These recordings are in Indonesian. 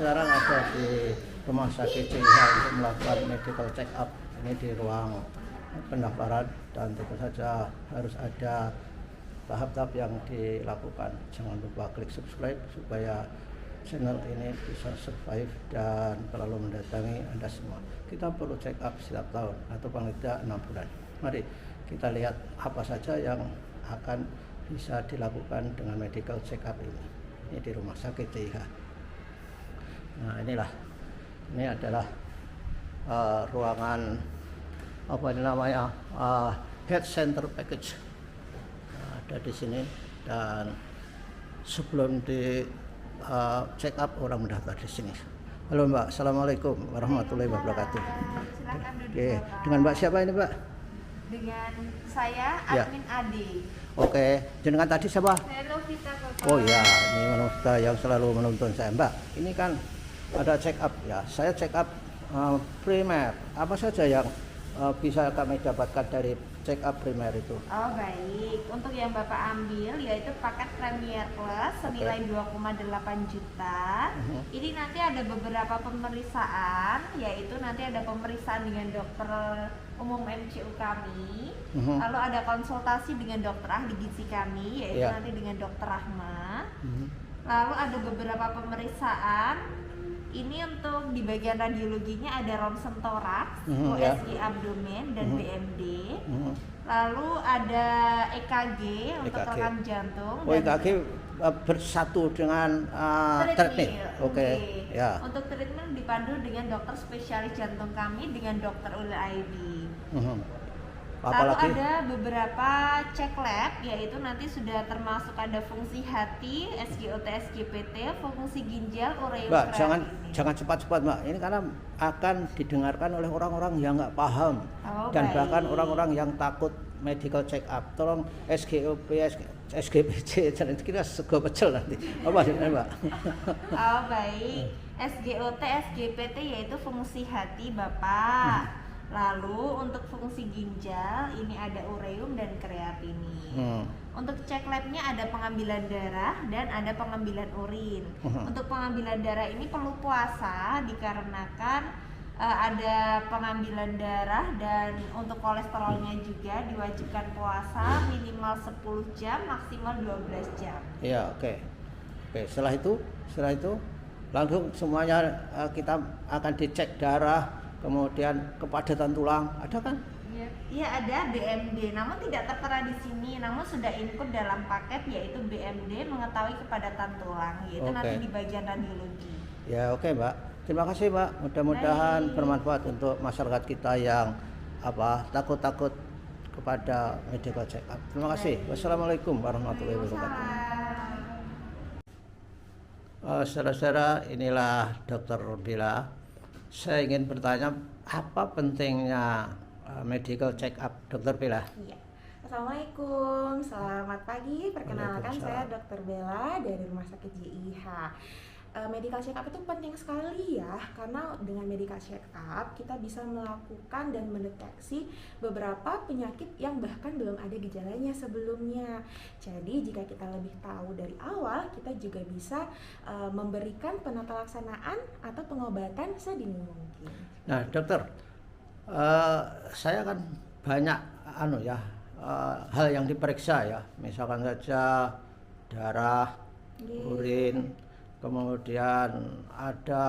sekarang ada di Rumah Sakit CIH untuk melakukan medical check up. Ini di ruang pendaftaran dan tentu saja harus ada tahap-tahap yang dilakukan. Jangan lupa klik subscribe supaya channel ini bisa survive dan selalu mendatangi Anda semua. Kita perlu check up setiap tahun atau paling tidak 6 bulan. Mari kita lihat apa saja yang akan bisa dilakukan dengan medical check up ini. Ini di Rumah Sakit CIH. Nah, ini adalah ruangan apa ini namanya, health center package. Nah, ada di sini, dan sebelum di check up orang mendaftar di sini. Halo Mbak, assalamualaikum warahmatullahi wabarakatuh. Silakan duduk. Oke, Bapak. dengan Mbak siapa ini Mbak? Dengan saya Ya. admin Ade. Oke, jenengan tadi siapa? Halo kita Bapak. Oh ya, ini manusia yang selalu menuntun saya. Mbak, ini kan ada check up ya. Saya check up primer. Apa saja yang bisa kami dapatkan dari check up primer itu? Oh baik, untuk yang Bapak ambil yaitu paket Premier Plus senilai 2,8 juta. Ini nanti ada beberapa pemeriksaan, yaitu nanti ada pemeriksaan dengan dokter umum MCU kami, lalu ada konsultasi dengan dokter ahli gizi kami, yaitu Ya. nanti dengan dokter Rahma. Lalu ada beberapa pemeriksaan. Ini untuk di bagian radiologinya ada ronsen toraks, Ya. USG abdomen dan BMD. Lalu ada EKG untuk EKG. rekam jantung. Oh, EKG bersatu dengan treadmill. Oke, ya. Untuk treatment dipandu dengan dokter spesialis jantung kami dengan dokter Uli ID. Lalu Apalagi? ada beberapa cek lab, yaitu nanti sudah termasuk ada fungsi hati, SGOT, SGPT, fungsi ginjal, ureum, Mbak, kreatinin. jangan cepat-cepat Mbak. Ini karena akan didengarkan oleh orang-orang yang nggak paham, Oh, dan baik. bahkan orang-orang yang takut medical check up. Tolong SGOP, SGPC, jangan kira sego pecel nanti. Apa sih Mbak? Oh baik, SGOT, SGPT yaitu fungsi hati Bapak. Lalu untuk fungsi ginjal ini ada ureum dan kreatinin. Untuk cek labnya ada pengambilan darah dan ada pengambilan urin. Untuk pengambilan darah ini perlu puasa dikarenakan ada pengambilan darah, dan untuk kolesterolnya juga diwajibkan puasa minimal 10 jam maksimal 12 jam. Iya, oke. Oke, setelah itu langsung semuanya kita akan dicek darah, kemudian kepadatan tulang, ada kan? Iya ada BMD, namun tidak tertera di sini, namun sudah input dalam paket yaitu BMD mengetahui kepadatan tulang, yaitu Oke. nanti di bagian radiologi. Ya, oke Mbak. Terima kasih Mbak. Mudah-mudahan Baik. bermanfaat untuk masyarakat kita yang takut-takut kepada medical check up. Terima kasih. Baik. Wassalamualaikum warahmatullahi wabarakatuh. Waalaikumsalam. Saudara-saudara, inilah Dr. Bella. Saya ingin bertanya, apa pentingnya medical check up, Dr. Bella? Iya. Assalamualaikum, selamat pagi. Perkenalkan saya Dr. Bella dari Rumah Sakit JIH. Medical check up itu penting sekali ya, karena dengan medical check up kita bisa melakukan dan mendeteksi beberapa penyakit yang bahkan belum ada gejalanya sebelumnya. Jadi jika kita lebih tahu dari awal, kita juga bisa memberikan penata laksanaan atau pengobatan sedini mungkin. Nah, dokter, saya kan banyak hal yang diperiksa ya, misalkan saja darah, urin, kemudian ada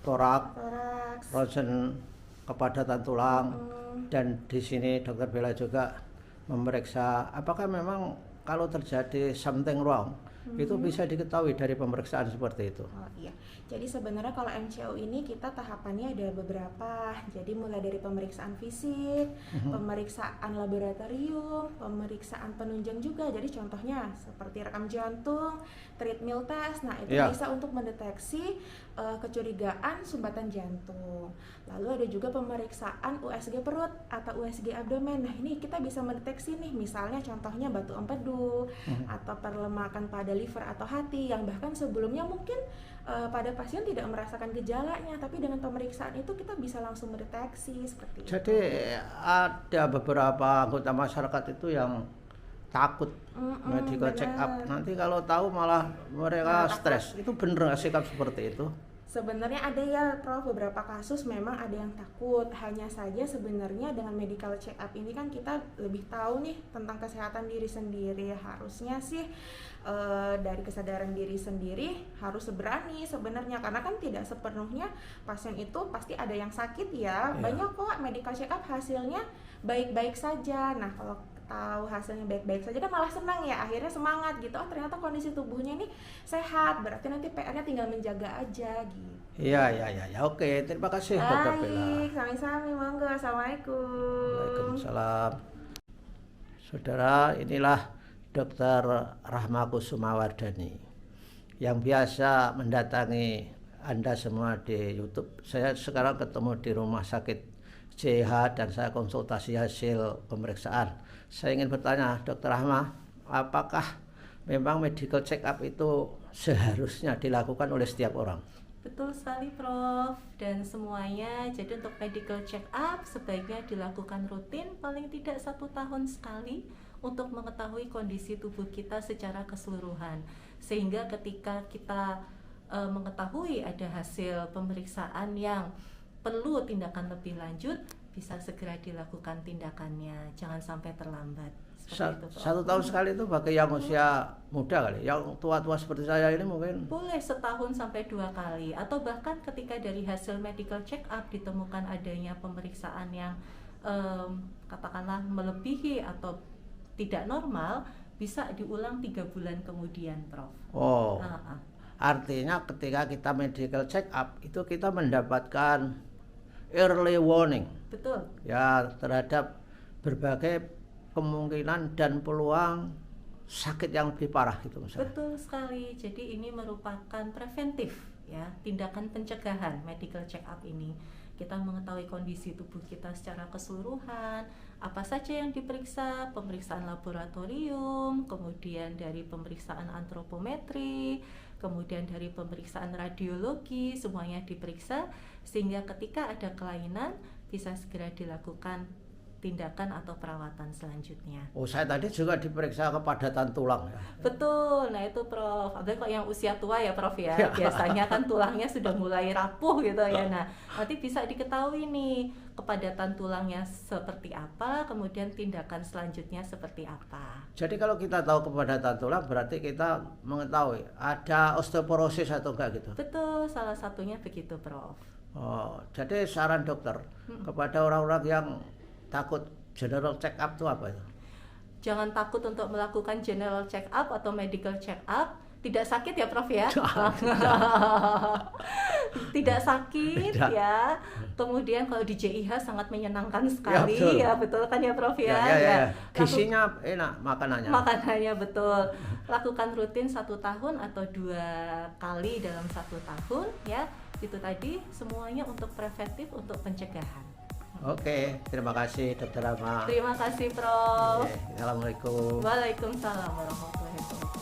toraks, ronsen kepadatan tulang, dan di sini Dokter Bella juga memeriksa apakah memang kalau terjadi something wrong itu bisa diketahui dari pemeriksaan seperti itu. Oh iya, jadi sebenarnya kalau MCO ini kita tahapannya ada beberapa. Jadi mulai dari pemeriksaan fisik, pemeriksaan laboratorium, pemeriksaan penunjang juga. Jadi contohnya seperti rekam jantung, treadmill test. Nah itu bisa untuk mendeteksi kecurigaan sumbatan jantung. Lalu ada juga pemeriksaan USG perut atau USG abdomen. Nah ini kita bisa mendeteksi nih, misalnya contohnya batu empedu atau perlemakan pada liver atau hati yang bahkan sebelumnya mungkin pada pasien tidak merasakan gejalanya, tapi dengan pemeriksaan itu kita bisa langsung mendeteksi seperti itu. Jadi ada beberapa anggota masyarakat itu yang takut medical check up. Nanti kalau tahu malah mereka stres. Itu benar nggak sikap seperti itu? Sebenarnya ada ya Prof, beberapa kasus memang ada yang takut. Hanya saja sebenarnya dengan medical check up ini kan kita lebih tahu nih tentang kesehatan diri sendiri. Harusnya sih dari kesadaran diri sendiri harus berani sebenarnya, karena kan tidak sepenuhnya pasien itu pasti ada yang sakit ya. Banyak kok medical check up hasilnya baik-baik saja. Nah, kalau tahu hasilnya baik-baik saja kan malah senang ya, akhirnya semangat gitu. Oh, ternyata kondisi tubuhnya ini sehat, berarti nanti PR-nya tinggal menjaga aja gitu. Iya. Oke, terima kasih Dokter Bella. Baik, sami-sami, monggo. Assalamualaikum. Waalaikumsalam. Saudara, inilah Dr. Rahma Kusumawardhani yang biasa mendatangi Anda semua di YouTube. Saya sekarang ketemu di rumah sakit CH dan saya konsultasi hasil pemeriksaan. Saya ingin bertanya, Dr. Rahma, apakah memang medical check up itu seharusnya dilakukan oleh setiap orang? Betul sekali Prof, dan semuanya. Jadi untuk medical check up sebaiknya dilakukan rutin, paling tidak 1 tahun sekali, untuk mengetahui kondisi tubuh kita secara keseluruhan, sehingga ketika kita mengetahui ada hasil pemeriksaan yang perlu tindakan lebih lanjut, bisa segera dilakukan tindakannya, jangan sampai terlambat. Itu, 1 tahun sekali itu bagi yang usia muda kali, yang tua-tua seperti saya ini mungkin boleh 1 tahun sampai 2 kali, atau bahkan ketika dari hasil medical check up ditemukan adanya pemeriksaan yang katakanlah melebihi atau tidak normal, bisa diulang 3 bulan kemudian, Prof. Artinya ketika kita medical check up itu kita mendapatkan early warning. Betul. Ya, terhadap berbagai kemungkinan dan peluang sakit yang lebih parah gitu misalnya. Betul sekali. Jadi ini merupakan preventif ya, tindakan pencegahan medical check up ini. Kita mengetahui kondisi tubuh kita secara keseluruhan, apa saja yang diperiksa, pemeriksaan laboratorium, kemudian dari pemeriksaan antropometri, kemudian dari pemeriksaan radiologi, semuanya diperiksa sehingga ketika ada kelainan bisa segera dilakukan tindakan atau perawatan selanjutnya. Oh, saya tadi juga diperiksa kepadatan tulang ya. Betul, nah itu Prof. Apalagi kalau yang usia tua ya Prof ya, biasanya kan tulangnya sudah mulai rapuh gitu ya. Nah, nanti bisa diketahui nih kepadatan tulangnya seperti apa, kemudian tindakan selanjutnya seperti apa. Jadi kalau kita tahu kepadatan tulang berarti kita mengetahui ada osteoporosis atau enggak gitu. Betul, salah satunya begitu Prof. Oh, jadi saran dokter kepada orang-orang yang takut general check up itu apa itu? Jangan takut untuk melakukan general check up atau medical check up. Tidak sakit ya Prof ya? Tidak sakit ya. Kemudian kalau di JIH sangat menyenangkan sekali ya, betul kan ya Prof ya? Ya. Gizinya enak makanannya. Makanannya betul. Lakukan rutin 1 tahun atau 2 kali dalam 1 tahun ya. Itu tadi semuanya untuk preventif, untuk pencegahan. Oke, terima kasih Dr. Rahma. Terima kasih Prof. Assalamualaikum. Waalaikumsalam warahmatullahi wabarakatuh.